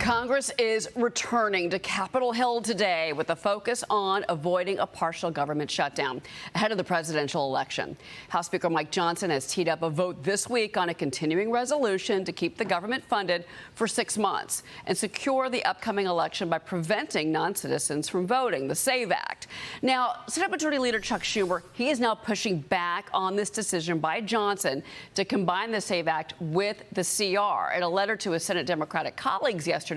Congress is returning to Capitol Hill today with a focus on avoiding a partial government shutdown ahead of the presidential election. House Speaker Mike Johnson has teed up a vote this week on a continuing resolution to keep the government funded for 6 months and secure the upcoming election by preventing non-citizens from voting, the SAVE Act. Now, Senate Majority Leader Chuck Schumer, he is now pushing back on this decision by Johnson to combine the SAVE Act with the CR. In a letter to his Senate Democratic colleagues yesterday,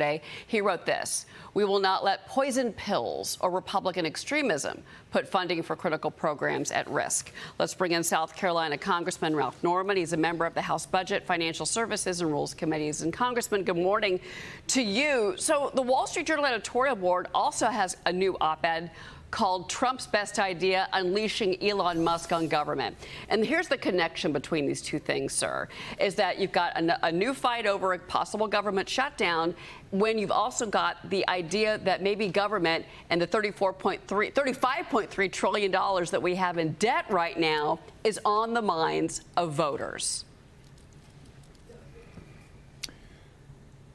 he wrote this: "We will not let poison pills or Republican extremism put funding for critical programs at risk." Let's bring in South Carolina Congressman Ralph Norman. He's a member of the House Budget, Financial Services, and Rules Committees. And Congressman, good morning to you. So the Wall Street Journal editorial board also has a new op-ed called "Trump's Best Idea, Unleashing Elon Musk on Government." And here's the connection between these two things, sir, is that you've got a new fight over a possible government shutdown when you've also got the idea that maybe government and the $35.3 trillion that we have in debt right now is on the minds of voters.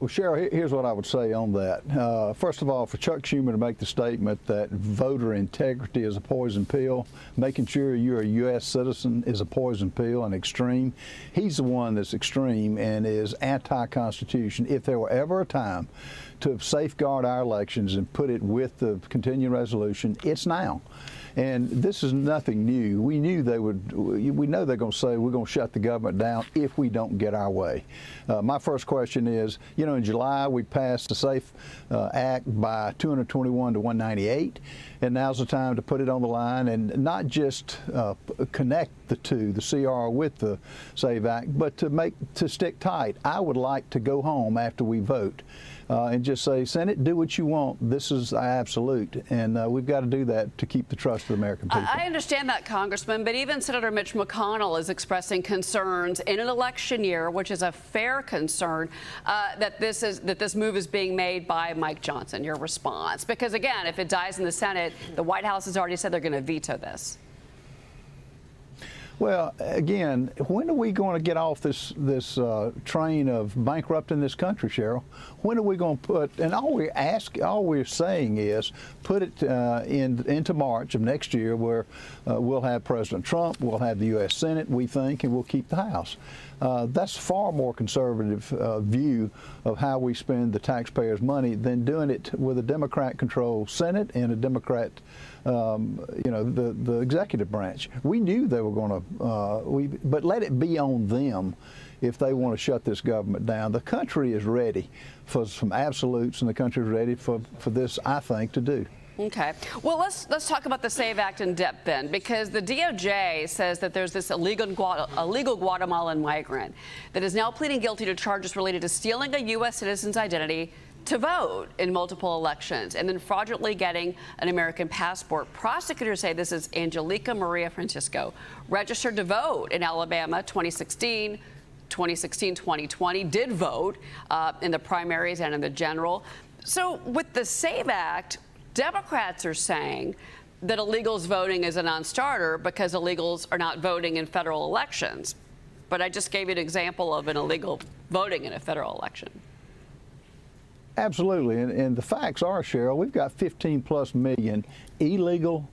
Well, Cheryl, here's what I would say on that. First of all, for Chuck Schumer to make the statement that voter integrity is a poison pill, making sure you're a U.S. citizen is a poison pill and extreme, he's the one that's extreme and is anti-Constitution. If there were ever a time to safeguard our elections and put it with the continuing resolution, it's now. And this is nothing new. We knew they would. We know they're going to say we're going to shut the government down if we don't get our way. My first question is, you know, in July we passed the SAFE Act by 221 to 198, and now's the time to put it on the line and not just connect the two, the CR with the SAVE Act, but to stick tight. I would like to go home after we vote and just say, Senate, do what you want. This is absolute, and we've got to do that to keep the trust of the American people. I understand that, Congressman, but even Senator Mitch McConnell is expressing concerns in an election year, which is a fair concern, that this move is being made by Mike Johnson. Your response? Because again, if it dies in the Senate, the White House has already said they're going to veto this. Well, again, when are we going to get off this train of bankrupting this country, Cheryl? When are we going to put, and all we're saying is put it into March of next year, where we'll have President Trump, we'll have the U.S. Senate, we think, and we'll keep the House. That's far more conservative view of how we spend the taxpayers' money than doing it with a Democrat-controlled Senate and a Democrat, the executive branch. We knew they were going to, but let it be on them if they want to shut this government down. The country is ready for some absolutes, and the country is ready for this, I think, to do. Okay. Well, let's talk about the SAVE Act in depth then, because the DOJ says that there's this illegal Guatemalan migrant that is now pleading guilty to charges related to stealing a U.S. citizen's identity to vote in multiple elections and then fraudulently getting an American passport. Prosecutors say this is Angelica Maria Francisco, registered to vote in Alabama 2016, 2020, did vote in the primaries and in the general. So with the SAVE Act, Democrats are saying that illegals voting is a non-starter because illegals are not voting in federal elections. But I just gave you an example of an illegal voting in a federal election. Absolutely. And the facts are, Cheryl, we've got 15+ million illegal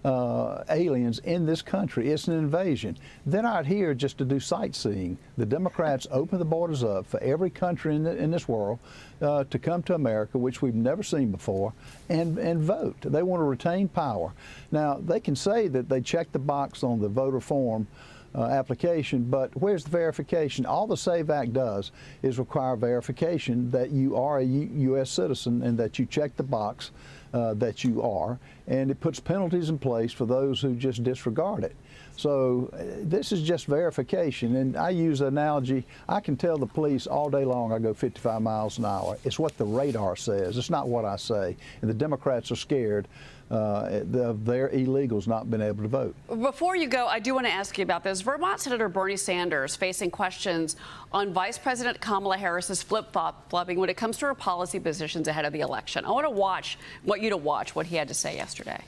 aliens in this country. It's an invasion. They're not here just to do sightseeing. The Democrats open the borders up for every country in this world to come to America, which we've never seen before, and vote. They want to retain power. Now, they can say that they checked the box on the voter form application, but where's the verification? All the SAVE Act does is require verification that you are a U.S. citizen and that you check the box that you are, and it puts penalties in place for those who just disregard it. So this is just verification, and I use the analogy, I can tell the police all day long I go 55 miles an hour. It's what the radar says. It's not what I say. And the Democrats are scared of their illegals not being able to vote. Before you go, I do want to ask you about this. Vermont Senator Bernie Sanders facing questions on Vice President Kamala Harris's flip-flopping when it comes to her policy positions ahead of the election. I want you to watch what he had to say yesterday.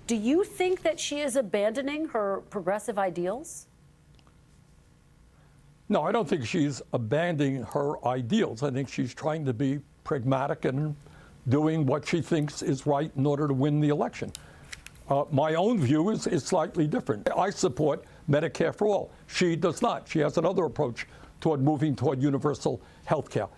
Do you think that she is abandoning her progressive ideals? No, I don't think she's abandoning her ideals. I think she's trying to be pragmatic and doing what she thinks is right in order to win the election. My own view is slightly different. I support Medicare for all. She does not. She has another approach toward moving toward universal health care.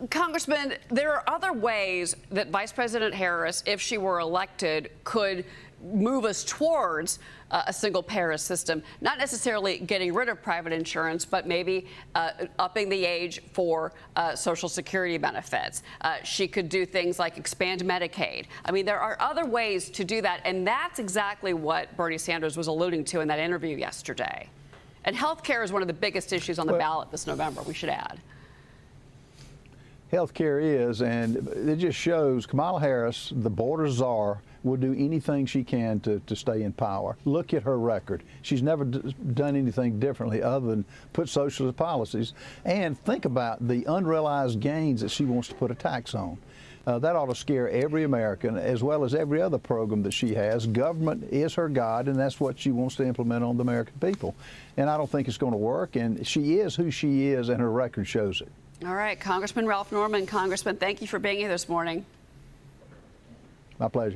Congressman, there are other ways that Vice President Harris, if she were elected, could move us towards a single-payer system, not necessarily getting rid of private insurance, but maybe upping the age for Social Security benefits. She could do things like expand Medicaid. I mean, there are other ways to do that, and that's exactly what Bernie Sanders was alluding to in that interview yesterday. And health care is one of the biggest issues on the ballot this November, we should add. Healthcare is, and it just shows Kamala Harris, the border czar, will do anything she can to stay in power. Look at her record. She's never done anything differently other than put socialist policies. And think about the unrealized gains that she wants to put a tax on. That ought to scare every American, as well as every other program that she has. Government is her God, and that's what she wants to implement on the American people. And I don't think it's going to work, and she is who she is, and her record shows it. All right, Congressman Ralph Norman. Congressman, thank you for being here this morning. My pleasure.